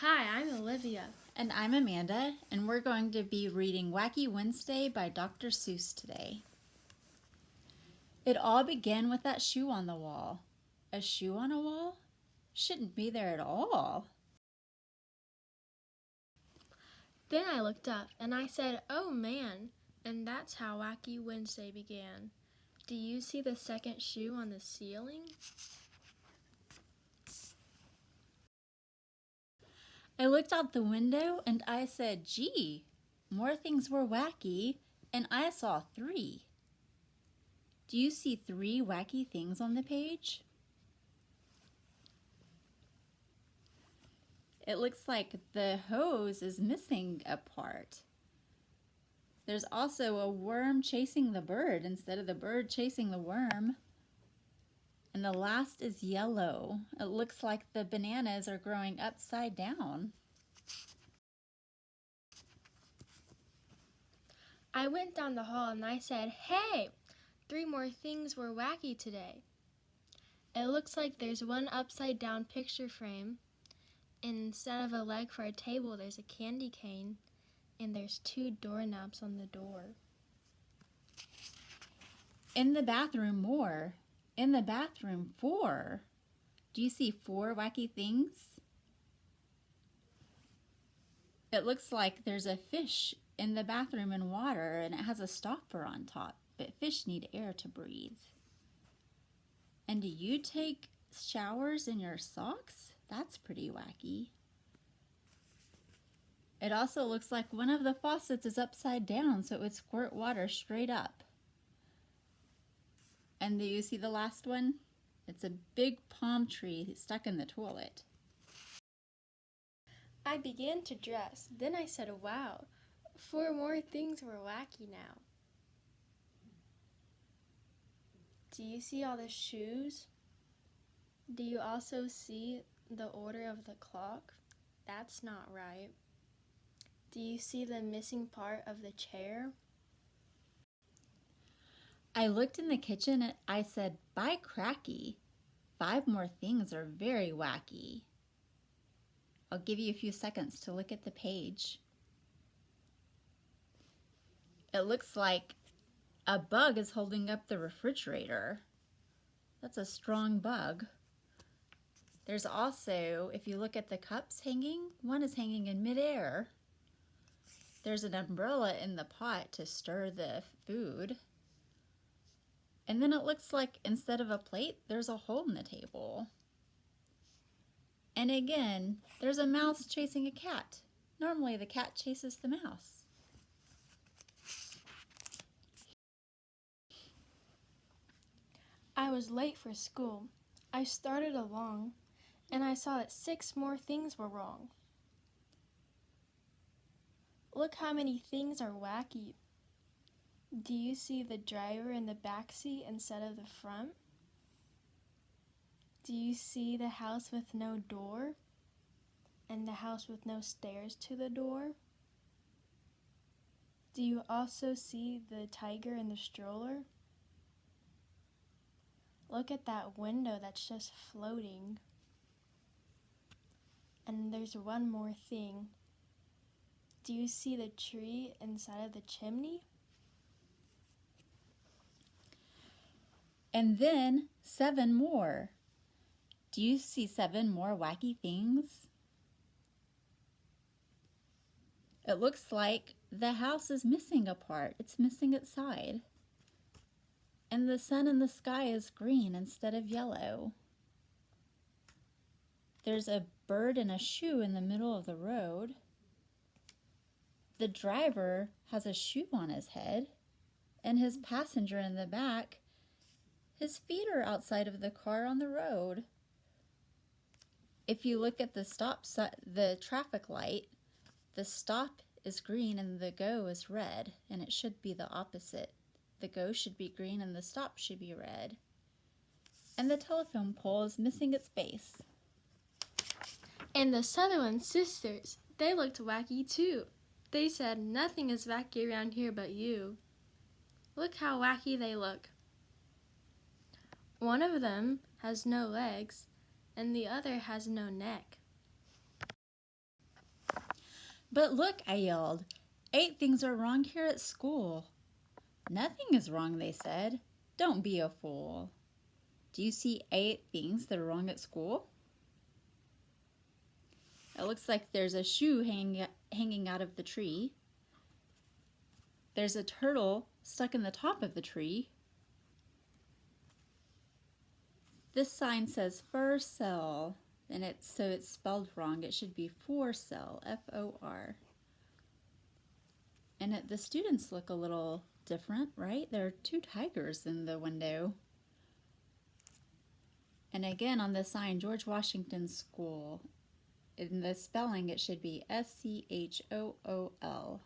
Hi, I'm Olivia. And I'm Amanda, and we're going to be reading Wacky Wednesday by Dr. Seuss today. It all began with that shoe on the wall. A shoe on a wall? Shouldn't be there at all. Then I looked up and I said, "Oh man," and that's how Wacky Wednesday began. Do you see the second shoe on the ceiling? I looked out the window and I said, gee, more things were wacky, and I saw 3. Do you see 3 wacky things on the page? It looks like the hose is missing a part. There's also a worm chasing the bird instead of the bird chasing the worm. And the last is yellow. It looks like the bananas are growing upside down. I went down the hall and I said, "Hey, 3 more things were wacky today." It looks like there's one upside down picture frame, and instead of a leg for a table, there's a candy cane, and there's 2 doorknobs on the door. In the bathroom, more. In the bathroom, 4. Do you see 4 wacky things? It looks like there's a fish in the bathroom in water and it has a stopper on top, but fish need air to breathe. And do you take showers in your socks? That's pretty wacky. It also looks like one of the faucets is upside down so it would squirt water straight up. And do you see the last one? It's a big palm tree stuck in the toilet. I began to dress. Then I said, "Wow, 4 more things were wacky now." Do you see all the shoes? Do you also see the order of the clock? That's not right. Do you see the missing part of the chair? I looked in the kitchen and I said, by cracky, 5 more things are very wacky. I'll give you a few seconds to look at the page. It looks like a bug is holding up the refrigerator. That's a strong bug. There's also, if you look at the cups hanging, one is hanging in midair. There's an umbrella in the pot to stir the food. And then it looks like instead of a plate, there's a hole in the table. And again, there's a mouse chasing a cat. Normally the cat chases the mouse. I was late for school. I started along, and I saw that 6 more things were wrong. Look how many things are wacky. Do you see the driver in the back seat instead of the front? Do you see the house with no door and the house with no stairs to the door? Do you also see the tiger in the stroller? Look at that window that's just floating. And there's one more thing. Do you see the tree inside of the chimney? And then 7 more. Do you see 7 more wacky things? It looks like the house is missing a part. It's missing its side. And the sun in the sky is green instead of yellow. There's a bird and a shoe in the middle of the road. The driver has a shoe on his head, and his passenger in the back, his feet are outside of the car on the road. If you look at the traffic light, the stop is green and the go is red, and it should be the opposite. The go should be green and the stop should be red. And the telephone pole is missing its base. And the Sutherland sisters, they looked wacky too. They said, "Nothing is wacky around here but you." Look how wacky they look. One of them has no legs and the other has no neck. But look, I yelled. 8 things are wrong here at school. Nothing is wrong, they said. Don't be a fool. Do you see 8 things that are wrong at school? It looks like there's a shoe hanging out of the tree. There's a turtle stuck in the top of the tree. This sign says fur cell, and it's spelled wrong. It should be for cell, F-O-R. And the students look a little different, right? There are 2 tigers in the window. And again on the sign, George Washington School. In the spelling, it should be S-C-H-O-O-L.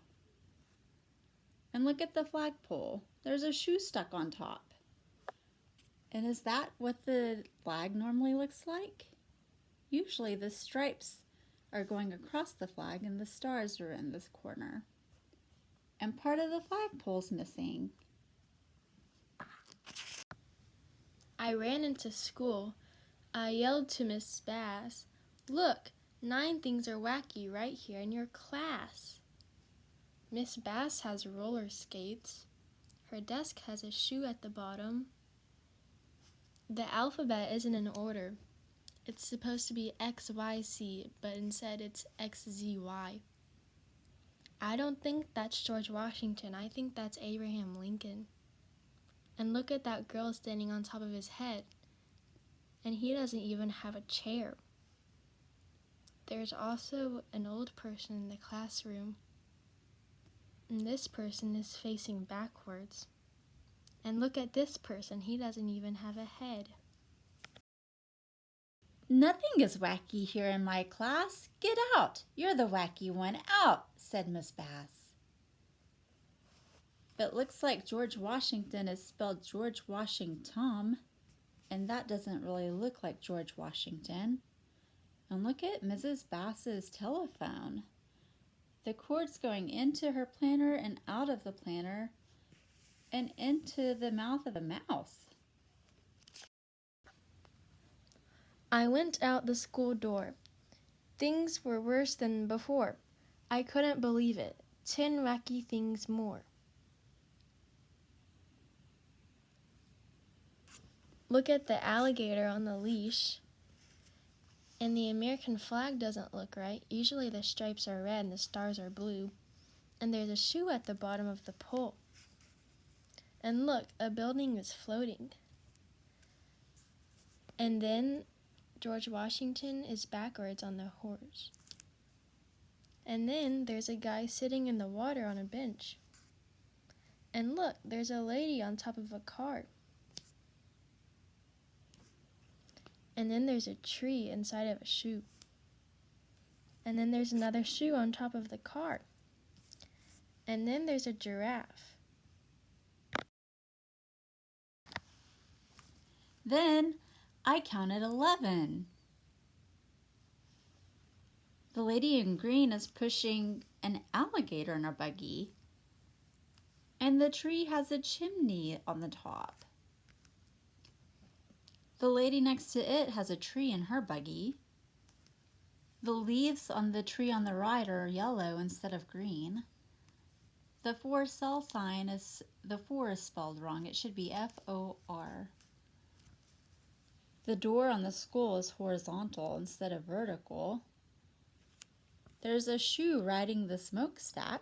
And look at the flagpole. There's a shoe stuck on top. And is that what the flag normally looks like? Usually the stripes are going across the flag and the stars are in this corner. And part of the flagpole's missing. I ran into school. I yelled to Miss Bass, "Look, 9 things are wacky right here in your class." Miss Bass has roller skates. Her desk has a shoe at the bottom. The alphabet isn't in order. It's supposed to be X, Y, C, but instead it's X, Z, Y. I don't think that's George Washington. I think that's Abraham Lincoln. And look at that girl standing on top of his head. And he doesn't even have a chair. There's also an old person in the classroom. And this person is facing backwards. And look at this person. He doesn't even have a head. Nothing is wacky here in my class. Get out. You're the wacky one. Out, said Miss Bass. But looks like George Washington is spelled George Washington, and that doesn't really look like George Washington. And look at Mrs. Bass's telephone. The cord's going into her planner and out of the planner and into the mouth of a mouse. I went out the school door. Things were worse than before. I couldn't believe it. 10 wacky things more. Look at the alligator on the leash. And the American flag doesn't look right. Usually the stripes are red and the stars are blue. And there's a shoe at the bottom of the pole. And look, a building is floating. And then George Washington is backwards on the horse. And then there's a guy sitting in the water on a bench. And look, there's a lady on top of a car. And then there's a tree inside of a shoe. And then there's another shoe on top of the car. And then there's a giraffe. Then I counted 11. The lady in green is pushing an alligator in her buggy. And the tree has a chimney on the top. The lady next to it has a tree in her buggy. The leaves on the tree on the right are yellow instead of green. The for sale sign is, the for is spelled wrong. It should be F-O-R. The door on the school is horizontal instead of vertical. There's a shoe riding the smokestack.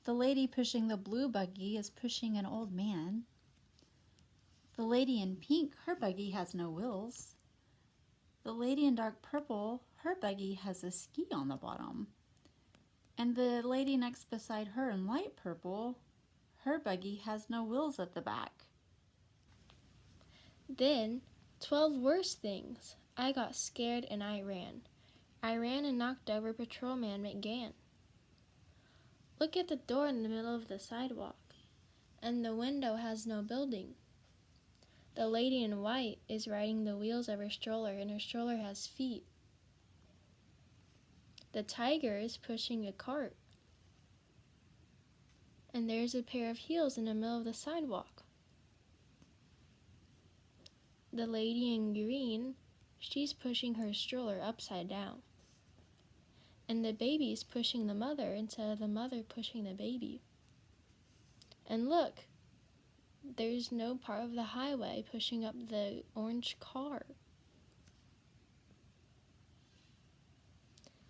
The lady pushing the blue buggy is pushing an old man. The lady in pink, her buggy has no wheels. The lady in dark purple, her buggy has a ski on the bottom. And the lady next beside her in light purple, her buggy has no wheels at the back. Then, 12 worse things. I got scared and I ran. I ran and knocked over Patrolman McGann. Look at the door in the middle of the sidewalk. And the window has no building. The lady in white is riding the wheels of her stroller, and her stroller has feet. The tiger is pushing a cart. And there's a pair of heels in the middle of the sidewalk. The lady in green, she's pushing her stroller upside down. and the baby's pushing the mother instead of the mother pushing the baby. And look, there's no part of the highway pushing up the orange car.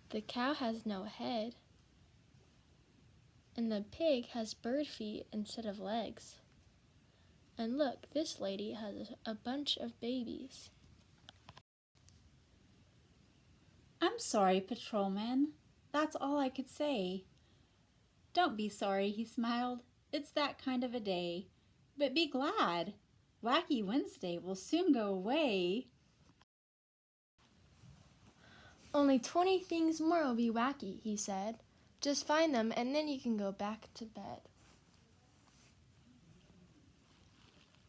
The cow has no head, and the pig has bird feet instead of legs. And look, this lady has a bunch of babies. I'm sorry, patrolman. That's all I could say. Don't be sorry, he smiled. It's that kind of a day. But be glad. Wacky Wednesday will soon go away. Only 20 things more will be wacky, he said. Just find them and then you can go back to bed.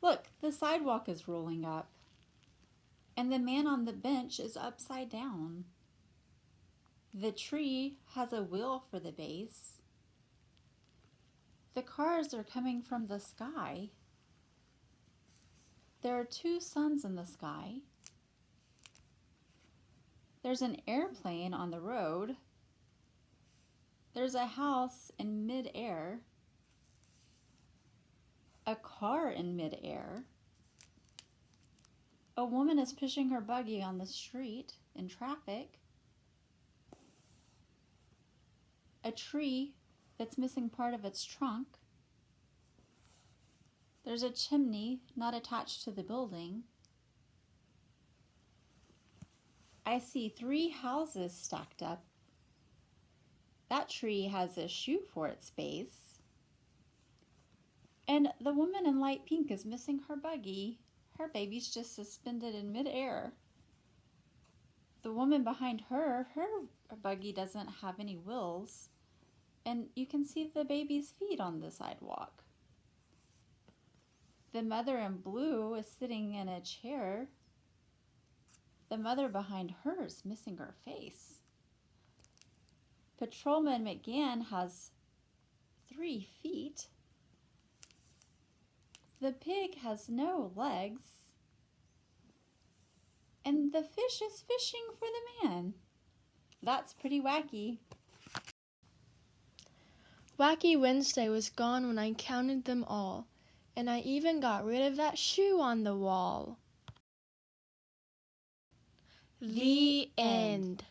Look, the sidewalk is rolling up, and the man on the bench is upside down. The tree has a wheel for the base. The cars are coming from the sky. There are 2 suns in the sky. There's an airplane on the road. There's a house in mid-air. A car in mid-air. A woman is pushing her buggy on the street in traffic. A tree that's missing part of its trunk. There's a chimney not attached to the building. I see 3 houses stacked up. That tree has a shoe for its base. And the woman in light pink is missing her buggy. Her baby's just suspended in midair. The woman behind her buggy doesn't have any wheels. And you can see the baby's feet on the sidewalk. The mother in blue is sitting in a chair. The mother behind her is missing her face. Patrolman McGann has 3 feet. The pig has no legs. And the fish is fishing for the man. That's pretty wacky. Wacky Wednesday was gone when I counted them all, and I even got rid of that shoe on the wall. The end.